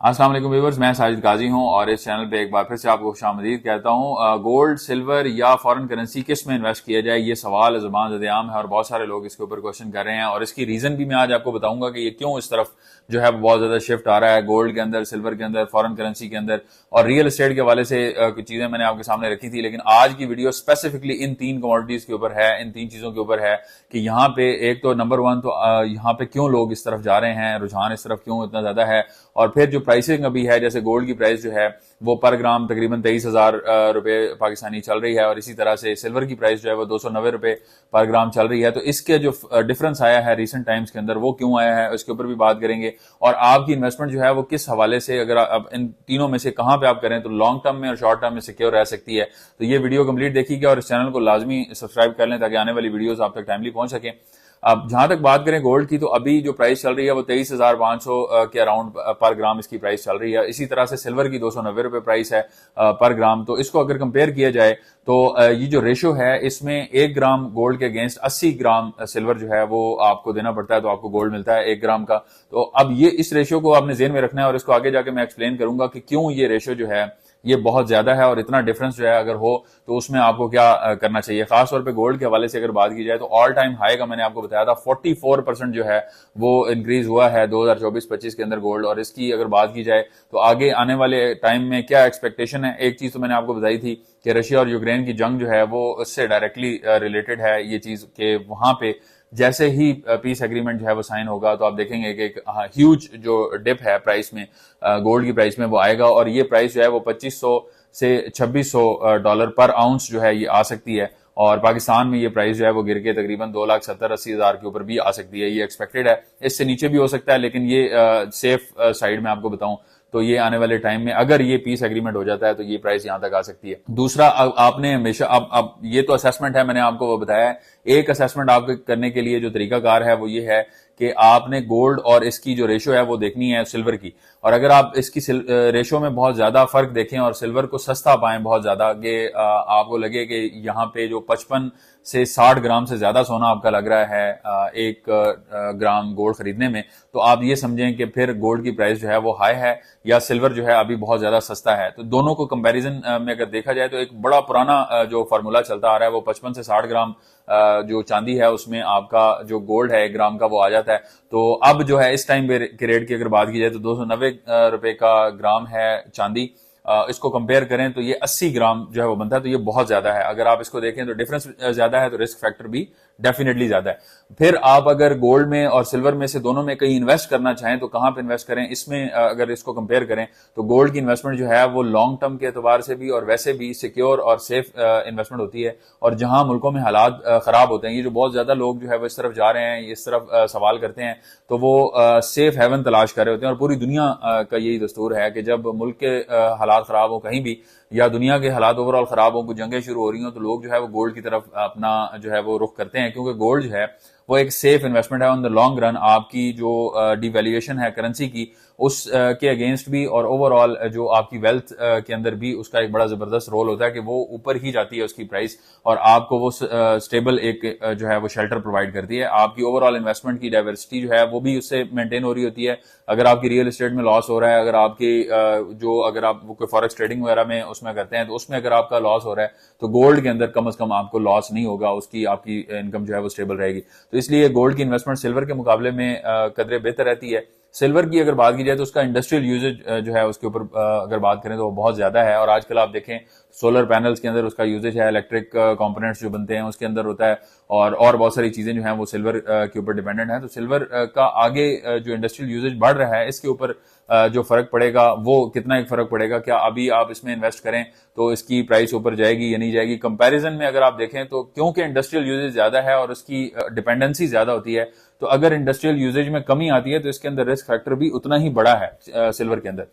अस्सलाम वालेकुम व्यूअर्स, मैं साजिद काजी हूं और इस चैनल पे एक बार फिर से आपको खुशामदीद कहता हूं। गोल्ड, सिल्वर या फॉरेन करेंसी किस में इन्वेस्ट किया जाए, ये सवाल ज़बान ज़द-ए-आम है और बहुत सारे लोग इसके ऊपर क्वेश्चन कर रहे हैं और इसकी रीज़न भी मैं आज आपको बताऊंगा कि ये क्यों इस तरफ जो है बहुत ज़्यादा शिफ्ट आ रहा है गोल्ड के अंदर, सिल्वर के अंदर, फॉरेन करेंसी के अंदर और रियल एस्टेट के हवाले से कुछ चीज़ें मैंने आपके सामने रखी थी। लेकिन आज की वीडियो स्पेसिफिकली इन तीन कमोडिटीज़ के ऊपर है, इन तीन चीज़ों के ऊपर है कि यहाँ पे एक तो नंबर वन तो यहाँ पे क्यों लोग इस तरफ जा रहे हैं, रुझान इस तरफ क्यों इतना ज़्यादा है, और फिर जो प्राइसिंग अभी है, जैसे गोल्ड की प्राइस जो है वो पर ग्राम तकरीबन 23,000 रुपए पाकिस्तानी चल रही है और इसी तरह से सिल्वर की प्राइस जो है वो 290 रुपए पर ग्राम चल रही है। तो इसके जो डिफरेंस आया है रिसेंट टाइम्स के अंदर वो क्यों आया है उसके ऊपर भी बात करेंगे और आपकी इन्वेस्टमेंट जो है वो किस हवाले से, अगर आप इन तीनों में से कहां पे आप करें तो लॉन्ग टर्म में और शॉर्ट टर्म में सिक्योर रह सकती है। तो ये वीडियो कंप्लीट देखिएगा और इस चैनल को लाजमी सब्सक्राइब कर लें ताकि आने वाली वीडियोस आप तक टाइमली पहुंच सके। अब जहां तक बात करें गोल्ड की, तो अभी जो प्राइस चल रही है वो 23,500 के अराउंड पर ग्राम इसकी प्राइस चल रही है। इसी तरह से सिल्वर की 290 रुपए प्राइस है पर ग्राम। तो इसको अगर कंपेयर किया जाए तो ये जो रेशो है इसमें 1 ग्राम गोल्ड के अगेंस्ट 80 ग्राम सिल्वर जो है वो आपको देना पड़ता है, तो आपको गोल्ड मिलता है 1 ग्राम का। तो अब ये इस रेशो को आपने जेहन में रखना है और इसको आगे जाके मैं एक्सप्लेन करूंगा कि क्यों ये रेशो जो है ये बहुत ज्यादा है और इतना डिफरेंस जो है अगर हो तो उसमें आपको क्या करना चाहिए। खासतौर पे गोल्ड के हवाले से अगर बात की जाए तो ऑल टाइम हाई का मैंने आपको बताया था 44% जो है वो इंक्रीज हुआ है 2024-25 के अंदर गोल्ड। और इसकी अगर बात की जाए तो आगे आने वाले टाइम में क्या एक्सपेक्टेशन है, एक चीज तो मैंने आपको बताई थी कि रशिया और यूक्रेन की जंग जो है वो उससे डायरेक्टली रिलेटेड है ये चीज के वहां पे जैसे ही पीस एग्रीमेंट जो है वो साइन होगा तो आप देखेंगे कि एक ह्यूज जो डिप है प्राइस में, गोल्ड की प्राइस में वो आएगा और ये प्राइस जो है वो 2500 से 2600 डॉलर पर आउंस जो है ये आ सकती है। और पाकिस्तान में ये प्राइस जो है वो गिर के तकरीबन 2,70,80,000 के ऊपर भी आ सकती है, ये एक्सपेक्टेड है। इससे नीचे भी हो सकता है लेकिन ये सेफ साइड में आपको बताऊं तो ये आने वाले टाइम में अगर ये पीस एग्रीमेंट हो जाता है तो ये प्राइस यहां तक आ सकती है। दूसरा, आपने हमेशा अब ये तो असेसमेंट है, मैंने आपको वो बताया है। एक असेसमेंट आपको करने के लिए जो तरीकाकार है वो ये है कि आपने गोल्ड और इसकी जो रेशो है वो देखनी है सिल्वर की। और अगर आप इसकी रेशो में बहुत ज्यादा फर्क देखें और सिल्वर को सस्ता पाएं बहुत ज्यादा, कि आपको लगे कि यहाँ पे जो 55 से 60 ग्राम से ज्यादा सोना आपका लग रहा है एक ग्राम गोल्ड खरीदने में, तो आप ये समझें कि फिर गोल्ड की प्राइस जो है वो हाई है या सिल्वर जो है अभी बहुत ज्यादा सस्ता है। तो दोनों को कंपैरिजन में अगर देखा जाए तो एक बड़ा पुराना जो फार्मूला चलता आ रहा है वो 55 से 60 ग्राम जो चांदी है उसमें आपका जो गोल्ड है 1 ग्राम का वो आ जाता है। तो अब जो है इस टाइम के रेट की अगर बात की जाए तो 290 रुपए का ग्राम है चांदी। इसको कंपेयर करें तो ये 80 ग्राम जो है वो बनता है, तो ये बहुत ज्यादा है। अगर आप इसको देखें तो डिफरेंस ज्यादा है तो रिस्क फैक्टर भी डेफिनेटली ज्यादा है। फिर आप अगर गोल्ड में और सिल्वर में से दोनों में कहीं इन्वेस्ट करना चाहें तो कहां पे इन्वेस्ट करें, इसमें अगर इसको कंपेयर करें तो गोल्ड की इन्वेस्टमेंट जो है वो लॉन्ग टर्म के एतबार से भी और वैसे भी सिक्योर और सेफ इन्वेस्टमेंट होती है। और जहां मुल्कों में हालात खराब होते हैं, ये जो बहुत ज्यादा लोग जो है वो इस तरफ जा रहे हैं, इस तरफ सवाल करते हैं, तो वो सेफ हेवन तलाश कर रहे होते हैं। और पूरी दुनिया का यही दस्तूर है कि जब मुल्क के हालात खराब हो कहीं भी या दुनिया के हालात ओवरऑल खराब हो, कुछ जंगें शुरू हो रही हो, तो लोग जो है वो गोल्ड की तरफ अपना जो है वो रुख करते हैं, क्योंकि गोल्ड जो है वो एक सेफ इन्वेस्टमेंट है। ऑन द लॉन्ग रन आपकी जो डिवैल्यूएशन है करेंसी की उस के अगेंस्ट भी और ओवरऑल जो आपकी वेल्थ के अंदर भी उसका एक बड़ा जबरदस्त रोल होता है कि वो ऊपर ही जाती है उसकी प्राइस और आपको वो स्टेबल एक जो है वो शेल्टर प्रोवाइड करती है। आपकी ओवरऑल इन्वेस्टमेंट की डाइवर्सिटी जो है वो भी उससे मेंटेन हो रही होती है। अगर आपकी रियल एस्टेट में लॉस हो रहा है, अगर आपकी जो अगर आप कोई फॉरेक्स ट्रेडिंग वगैरह में उसमें करते हैं तो उसमें अगर आपका लॉस हो रहा है तो गोल्ड के अंदर कम से कम आपको लॉस नहीं होगा, उसकी आपकी इनकम जो है वो स्टेबल रहेगी। तो इसलिए गोल्ड की इन्वेस्टमेंट सिल्वर के मुकाबले में कदरे बेहतर रहती है। सिल्वर की अगर बात की जाए तो उसका इंडस्ट्रियल यूजेज जो है उसके ऊपर अगर बात करें तो वो बहुत ज्यादा है। और आजकल आप देखें सोलर पैनल्स के अंदर उसका यूजेज है, इलेक्ट्रिक कंपोनेंट्स जो बनते हैं उसके अंदर होता है और बहुत सारी चीजें जो हैं वो सिल्वर के ऊपर डिपेंडेंट है। तो सिल्वर का आगे जो इंडस्ट्रियल यूजेज बढ़ रहा है इसके ऊपर जो फर्क पड़ेगा वो कितना एक फर्क पड़ेगा, क्या अभी आप इसमें इन्वेस्ट करें तो इसकी प्राइस ऊपर जाएगी या नहीं जाएगी। कंपैरिजन में अगर आप देखें तो क्योंकि इंडस्ट्रियल यूजेज ज्यादा है और उसकी डिपेंडेंसी ज्यादा होती है, तो अगर इंडस्ट्रियल यूजेज में कमी आती है तो इसके अंदर रिस्क फैक्टर भी उतना ही बड़ा है सिल्वर के अंदर।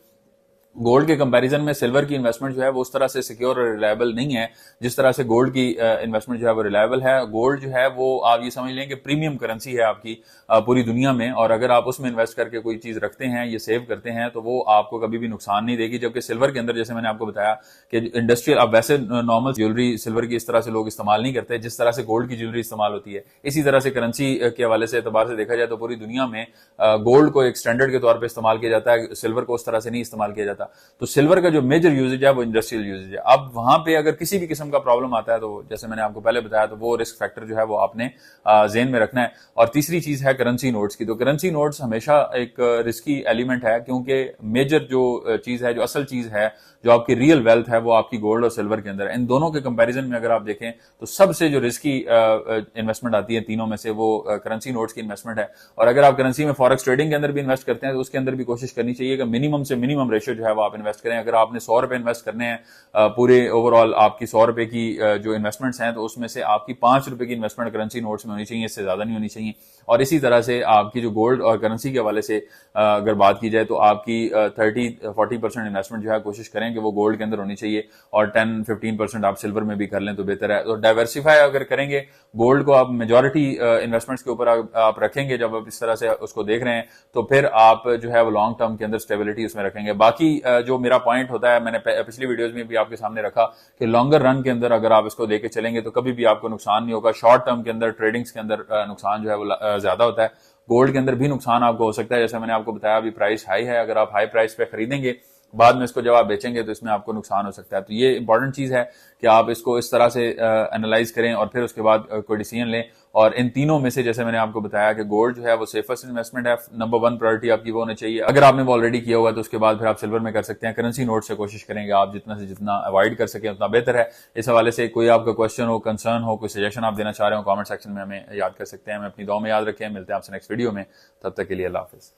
गोल्ड के कंपैरिजन में सिल्वर की इन्वेस्टमेंट जो है वो उस तरह से सिक्योर और रिलायबल नहीं है जिस तरह से गोल्ड की इन्वेस्टमेंट जो है वो रिलायबल है। गोल्ड जो है वो आप ये समझ लें कि प्रीमियम करेंसी है आपकी पूरी दुनिया में, और अगर आप उसमें इन्वेस्ट करके कोई चीज रखते हैं, ये सेव करते हैं, तो वो आपको कभी भी नुकसान नहीं देगी। जबकि सिल्वर के अंदर जैसे मैंने आपको बताया कि इंडस्ट्रियल, अब वैसे नॉर्मल ज्वेलरी सिल्वर की इस तरह से लोग इस्तेमाल नहीं करते जिस तरह से गोल्ड की ज्वेलरी इस्तेमाल होती है। इसी तरह से करेंसी के हवाले से एतबार से देखा जाए तो पूरी दुनिया में गोल्ड को एक स्टैंडर्ड के तौर पर इस्तेमाल किया जाता है, सिल्वर को उस तरह से नहीं इस्तेमाल किया जाता। तो सिल्वर का जो मेजर यूजेज है वो इंडस्ट्रियल यूजेज है। अब वहां पे अगर किसी भी किस्म का प्रॉब्लम आता है तो जैसे मैंने आपको पहले बताया, तो वो रिस्क फैक्टर जो है वो आपने जेन में रखना है। और तीसरी चीज है करेंसी नोट्स की। तो करेंसी नोट्स हमेशा एक रिस्की एलिमेंट है, क्योंकि मेजर जो चीज है, जो असल चीज है, जो आपकी रियल वेल्थ है, वो आपकी गोल्ड और सिल्वर के अंदर है। इन दोनों के कंपैरिजन में अगर आप देखें तो सबसे जो रिस्की इन्वेस्टमेंट आती है तीनों में से, वो करेंसी नोट्स की इन्वेस्टमेंट है। और अगर आप करेंसी में फॉरेक्स ट्रेडिंग के अंदर भी इन्वेस्ट करते हैं तो उसके अंदर भी कोशिश करनी चाहिए कि मिनिमम से मिनिमम रेशियो जो है वो आप इन्वेस्ट करें। अगर आपने 100 रुपए इन्वेस्ट करने हैं पूरे ओवरऑल आपकी 100 रुपए की जो इन्वेस्टमेंट्स हैं, तो उसमें से आपकी 5 रुपए की इन्वेस्टमेंट करेंसी नोट्स में होनी चाहिए, इससे ज्यादा नहीं होनी चाहिए। और इसी तरह से आपकी जो गोल्ड और करेंसी के हवाले से अगर बात की जाए तो आपकी 30-40% इन्वेस्टमेंट जो है कोशिश करें कि वो गोल्ड के अंदर होनी चाहिए, और 10-15% आप सिल्वर में भी कर लें तो बेहतर है। तो डाइवर्सिफाई अगर करेंगे, गोल्ड को आप मेजॉरिटी इन्वेस्टमेंट्स के ऊपर आप रखेंगे, जब आप इस तरह से उसको देख रहे हैं, तो फिर आप जो है वो लॉन्ग टर्म के अंदर स्टेबिलिटी उसमें रखेंगे। बाकी जो मेरा पॉइंट होता है, मैंने पिछली वीडियोस में भी आपके सामने रखा कि लॉन्गर रन के अंदर अगर आप इसको लेके चलेंगे तो कभी भी आपको नुकसान नहीं होगा। शॉर्ट टर्म के अंदर ट्रेडिंग्स के अंदर नुकसान जो है वो ज्यादा होता है। गोल्ड के अंदर भी नुकसान आपको हो सकता है, जैसे मैंने आपको बताया अभी प्राइस हाई है, अगर आप हाई प्राइस पे खरीदेंगे, बाद में इसको जब आप बेचेंगे तो इसमें आपको नुकसान हो सकता है। तो ये इंपॉर्टेंट चीज है कि आप इसको इस तरह से एनालाइज करें और फिर उसके बाद कोई डिसीजन लें। और इन तीनों में से जैसे मैंने आपको बताया कि गोल्ड जो है वो सेफेस्ट इन्वेस्टमेंट है, नंबर 1 प्रायोरिटी आपकी वो होनी चाहिए। अगर आपने वो ऑलरेडी किया हुआ है तो उसके बाद फिर आप सिल्वर में कर सकते हैं। करेंसी नोट से कोशिश करेंगे आप जितना से जितना अवॉइड कर सकें उतना बेहतर है। इस हवाले से कोई आपका क्वेश्चन हो, कंसर्न हो, कोई सजेशन आप देना चाह रहे हो, कमेंट सेक्शन में हमें याद कर सकते हैं। हमें अपनी दुआ में याद रखें। मिलते हैं आपसे नेक्स्ट वीडियो में, तब तक के लिए अल्लाह हाफिज।